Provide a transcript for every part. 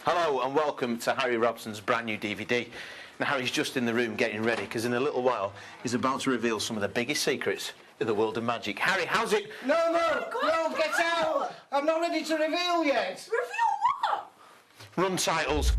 Hello and welcome to Harry Robson's brand new DVD. Now Harry's just in the room getting ready because in a little while he's about to reveal some of the biggest secrets in the world of magic. Harry, how's it? No, get out! I'm not ready to reveal yet. Reveal what? Run titles.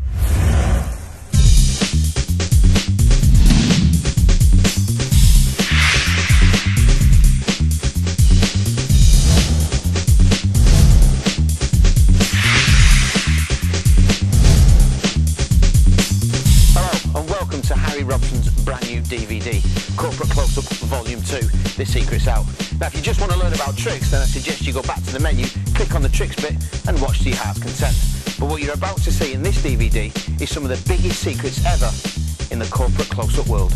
To Harry Robson's brand new DVD, Corporate Close-Up Volume 2, The Secret's Out. Now if you just want to learn about tricks, then I suggest you go back to the menu, click on the tricks bit and watch to your heart's content. But what you're about to see in this DVD is some of the biggest secrets ever in the corporate close-up world.